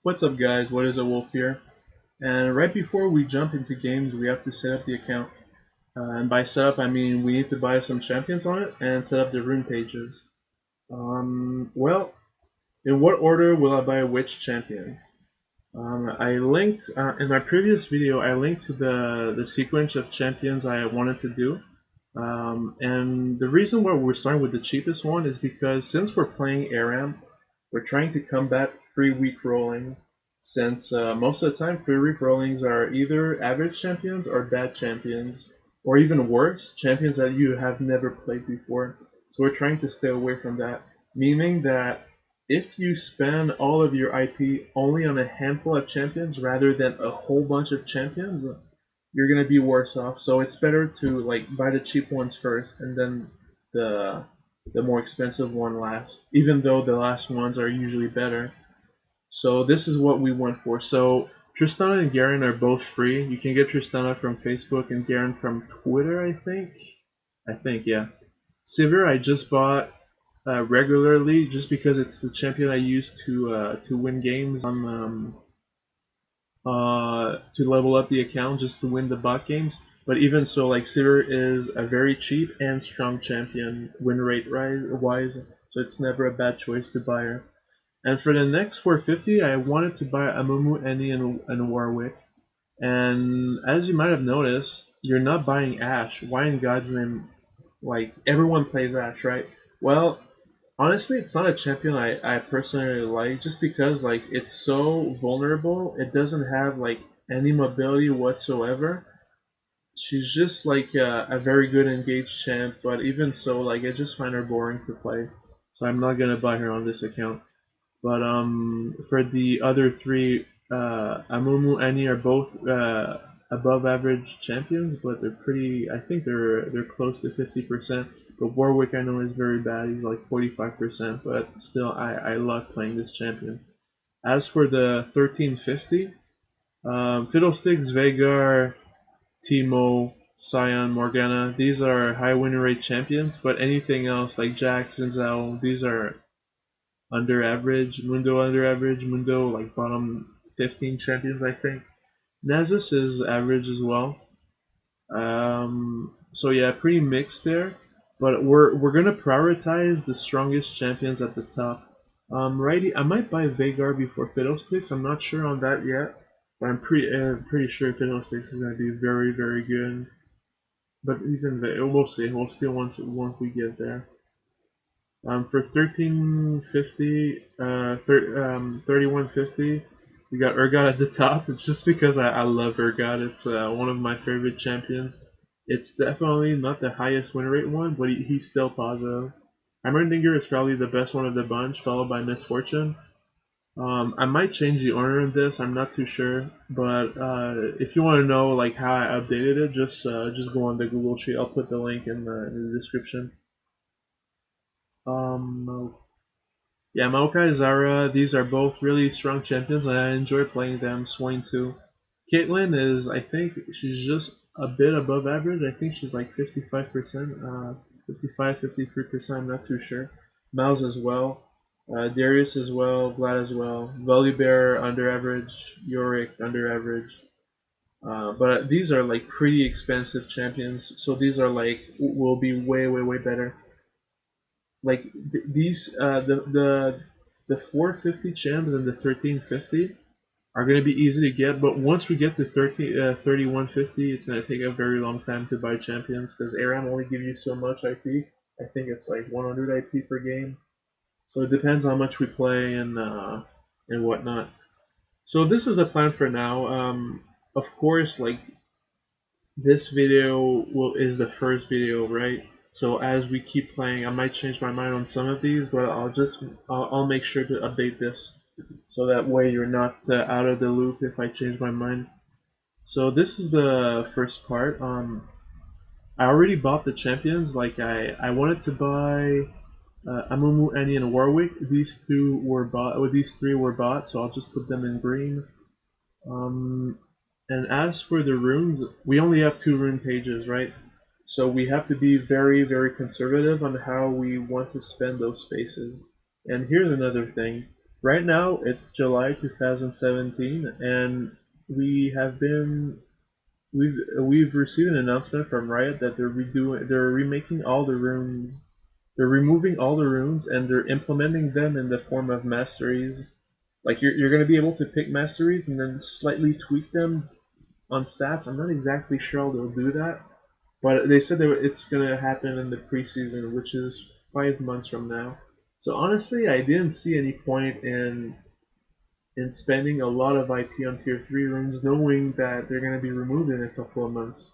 What's up guys, what is a wolf here? And right before we jump into games we have to set up the account. And by set up I mean we need to buy some champions on it and set up the rune pages. Well, in what order will I buy which champion? I linked, in my previous video I linked to the sequence of champions I wanted to do. And the reason why we're starting with the cheapest one is because since we're playing ARAM, we're trying to combat free week rolling, since most of the time free week rollings are either average champions or bad champions, or even worse, champions that you have never played before. So we're trying to stay away from that, meaning that if you spend all of your IP only on a handful of champions rather than a whole bunch of champions, you're gonna be worse off. So it's better to like buy the cheap ones first and then the the more expensive one last, even though the last ones are usually better. So this is what we went for. So Tristana and Garen are both free. You can get Tristana from Facebook and Garen from Twitter, I think. Yeah. Sivir I just bought regularly just because it's the champion I use to win games on to level up the account just to win the bot games. But even so, like Sivir is a very cheap and strong champion win rate wise, so it's never a bad choice to buy her. And for the next 450, I wanted to buy Amumu, Annie, and Warwick. And as you might have noticed, you're not buying Ashe. Why in God's name? Like everyone plays Ashe, right? Well, honestly, it's not a champion I personally like, just because like it's so vulnerable. It doesn't have like any mobility whatsoever. She's just like a very good engaged champ, but even so, like I just find her boring to play. So I'm not gonna buy her on this account. But for the other three, Amumu, Annie are both above average champions, but they're pretty. I think they're close to 50%. But Warwick I know is very bad. He's like 45%, but still I love playing this champion. As for the 1350, Fiddlesticks, Veigar, Teemo, Sion, Morgana, these are high win rate champions. But anything else like Jax and Zhao, these are under average, Mundo like bottom 15 champions I think. Nasus is average as well. So yeah, pretty mixed there. But we're gonna prioritize the strongest champions at the top. Righty, I might buy Veigar before Fiddlesticks. I'm not sure on that yet, but I'm pretty sure Fiddlesticks is gonna be very good. But even we'll see. We'll see once we get there. For 1350, 3150, we got Urgot at the top. It's just because I love Urgot. It's one of my favorite champions. It's definitely not the highest win rate one, but he's still positive. Heimerdinger is probably the best one of the bunch, followed by Misfortune. I might change the order in this. I'm not too sure, but if you want to know like how I updated it, just go on the Google sheet. I'll put the link in the description. Um, Yeah, Maokai, Zara, these are both really strong champions, and I enjoy playing them. Swain too. Caitlyn is, I think, she's just a bit above average. I think she's like 55%, 55, 53%, I'm not too sure. Mouse as well. Darius as well, Vlad as well. Volibear under average, Yorick under average. But these are like pretty expensive champions, so these are like will be way better. Like these the 450 gems and the 1350 are going to be easy to get, but once we get to 3150, it's going to take a very long time to buy champions because ARAM only give you so much IP. I think it's like 100 IP per game, so it depends how much we play and whatnot. So this is the plan for now. Of course, like this video is the first video, right? So as we keep playing, I might change my mind on some of these, but I'll make sure to update this so that way you're not out of the loop if I change my mind. So this is the first part. I already bought the champions. Like I wanted to buy Amumu, Annie, and Warwick. These two were bought. Or these three were bought, so I'll just put them in green. And as for the runes, we only have 2 rune pages, right? So we have to be very conservative on how we want to spend those spaces. And here's another thing. Right now it's July 2017, and we have been we've received an announcement from Riot that they're remaking all the runes. They're removing all the runes and they're implementing them in the form of masteries. Like you're going to be able to pick masteries and then slightly tweak them on stats. I'm not exactly sure how they'll do that, but they said that it's going to happen in the preseason, which is 5 months from now. So honestly, I didn't see any point in spending a lot of IP on tier 3 runes knowing that they're going to be removed in a couple of months.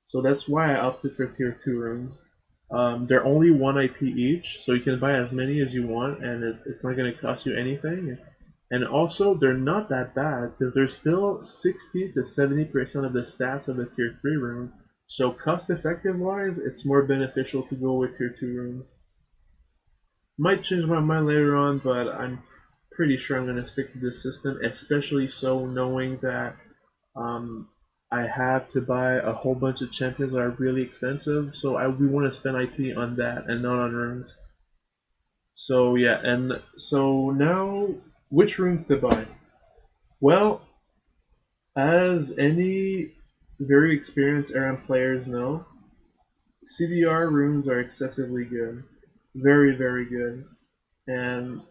So that's why I opted for tier 2 runes. They're only 1 IP each, so you can buy as many as you want, and it's not going to cost you anything. And also, they're not that bad, because they're still 60 to 70% of the stats of the tier 3 rune. So cost effective wise, it's more beneficial to go with tier 2 runes. Might change my mind later on, but I'm pretty sure I'm going to stick to this system, especially so knowing that um, I have to buy a whole bunch of champions that are really expensive, so we want to spend IP on that and not on runes. So yeah, and so now, which runes to buy? Well, as any very experienced ARAM players know, CDR runes are excessively good. Very, very good. And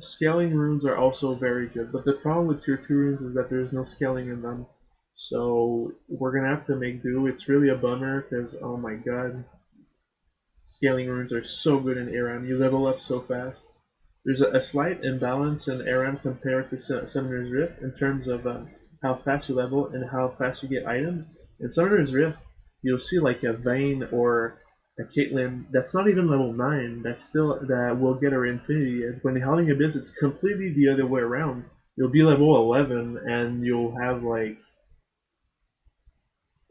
scaling runes are also very good, but the problem with tier 2 runes is that there's no scaling in them. So we're gonna have to make do. It's really a bummer because, oh my god, scaling runes are so good in ARAM. You level up so fast. There's a slight imbalance in ARAM compared to Summoner's Rift in terms of how fast you level and how fast you get items. In Summoner's Rift, you'll see like a Vayne or a Caitlyn that's not even level 9, that will get her Infinity. And when Howling Abyss, it's completely the other way around. You'll be level 11 and you'll have like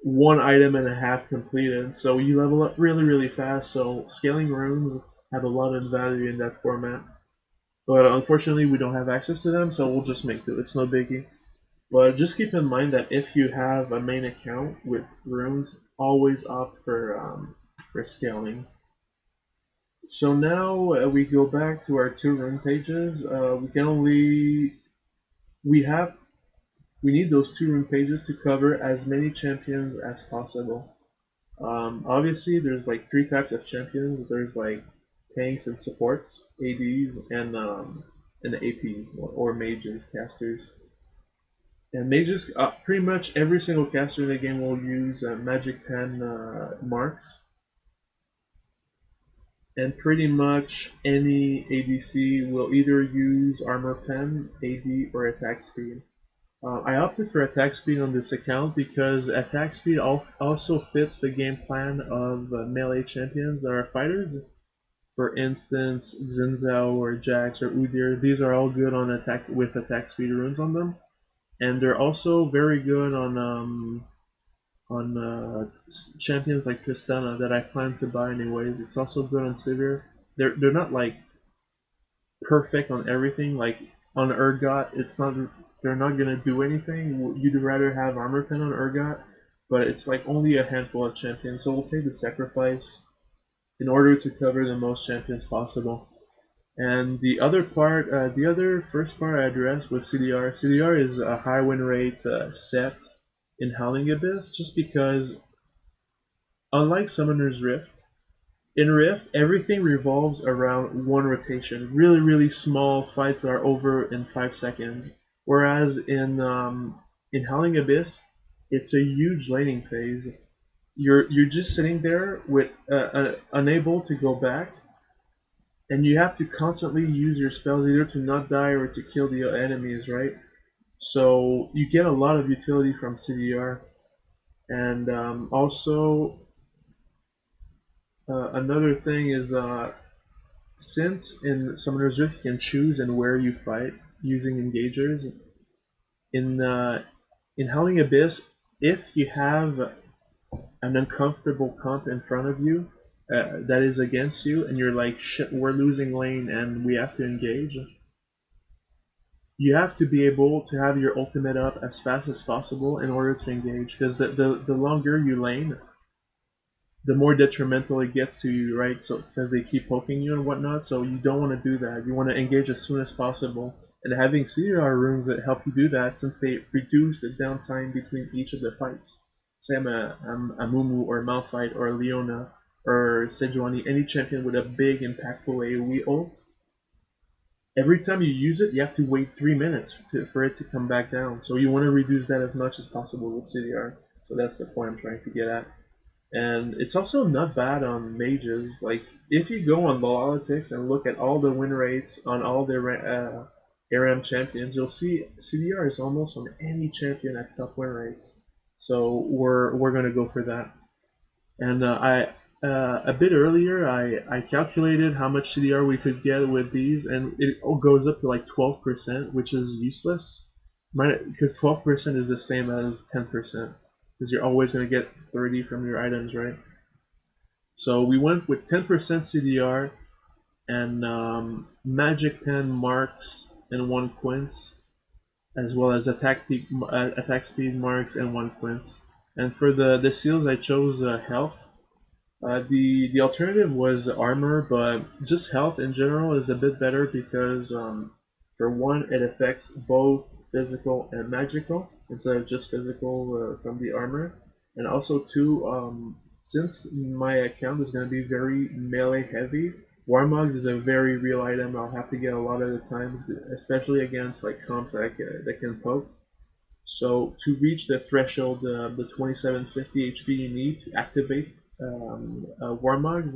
one item and a half completed. So you level up really, really fast. So scaling runes have a lot of value in that format. But unfortunately, we don't have access to them, so we'll just make do. It's no biggie. But just keep in mind that if you have a main account with runes, always opt for scaling. So now we go back to our 2 rune pages. We need those 2 rune pages to cover as many champions as possible. Obviously, there's like 3 types of champions. There's like tanks and supports, ADs, and APs or mages, casters. And mages, pretty much every single caster in the game will use magic pen marks, and pretty much any ADC will either use armor pen, AD, or attack speed. I opted for attack speed on this account because attack speed also fits the game plan of melee champions that are fighters. For instance, Xin Zhao or Jax or Udyr, these are all good on attack speed runes on them, and they're also very good on champions like Tristana that I plan to buy anyways. It's also good on Sivir. They're not like perfect on everything. Like on Urgot, they're not gonna do anything. You'd rather have armor pen on Urgot, but it's like only a handful of champions, so we'll take the sacrifice in order to cover the most champions possible. And the other first part I addressed was CDR. CDR is a high win rate set in Howling Abyss, just because, unlike Summoner's Rift, in Rift everything revolves around one rotation. Really, really small fights are over in 5 seconds. Whereas in Howling Abyss, it's a huge laning phase. You're just sitting there with unable to go back, and you have to constantly use your spells either to not die or to kill the enemies, right? So you get a lot of utility from CDR, and also another thing is since in Summoner's Rift you can choose and where you fight using engagers, in Howling Abyss, if you have an uncomfortable comp in front of you that is against you, and you're like, shit, we're losing lane and we have to engage, you have to be able to have your ultimate up as fast as possible in order to engage, because the longer you lane, the more detrimental it gets to you, right? So because they keep poking you and whatnot, so you don't want to do that. You want to engage as soon as possible. And having CDR runes that help you do that, since they reduce the downtime between each of the fights. Say I'm a Mumu or Malphite or Leona or Sejuani, any champion with a big impactful AoE ult. Every time you use it, you have to wait 3 minutes for it to come back down. So you want to reduce that as much as possible with CDR. So that's the point I'm trying to get at. And it's also not bad on mages. Like, if you go on Analytics and look at all the win rates on all the ARAM champions, you'll see CDR is almost on any champion at top win rates. So we're gonna go for that. And I a bit earlier I calculated how much CDR we could get with these, and it all goes up to like 12%, which is useless. Because 12% is the same as 10%, because you're always going to get 30 from your items, right? So we went with 10% CDR and magic pen marks and 1 quince, as well as attack speed marks and 1 quince. And for the seals, I chose health. The alternative was armor, but just health in general is a bit better because for one, it affects both physical and magical instead of just physical from the armor, and also two, since my account is going to be very melee heavy, Warmogs is a very real item I'll have to get a lot of the times, especially against like comps that can poke. So to reach the threshold, the 2750 HP you need to activate Warmogs,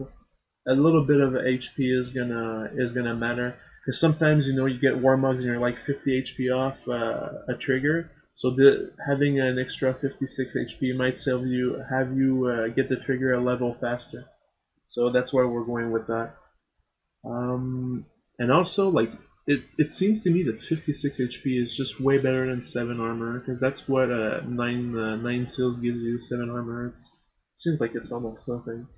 a little bit of HP is gonna matter, because sometimes you get Warmogs and you're like 50 HP off a trigger. So having an extra 56 HP might have you get the trigger a level faster. So that's why we're going with that. And also, like, it seems to me that 56 HP is just way better than 7 armor, because that's what 9 seals gives you, 7 armor. It seems like it's almost nothing.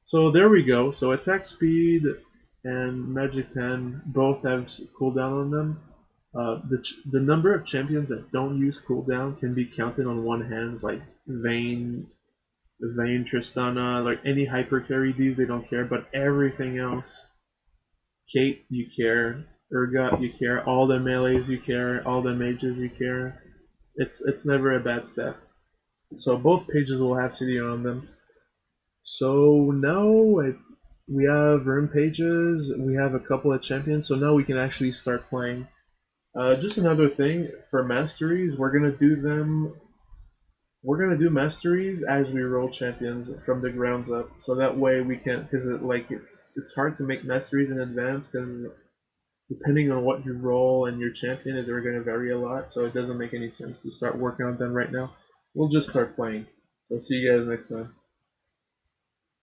So there we go. So attack speed and magic pen both have cooldown on them. The number of champions that don't use cooldown can be counted on one hand, like Vayne, Tristana, like any hyper carry, these they don't care, but everything else, Kate, you care. Urgot, you care. All the melees, you care. All the mages, you care. It's never a bad step. So both pages will have CD on them. So now we have rune pages. We have a couple of champions. So now we can actually start playing. Just another thing for masteries, we're gonna do them. We're gonna do masteries as we roll champions from the grounds up. So that way we can, because it's hard to make masteries in advance because depending on what you roll and your champion, they're going to vary a lot, so it doesn't make any sense to start working on them right now. We'll just start playing. So see you guys next time.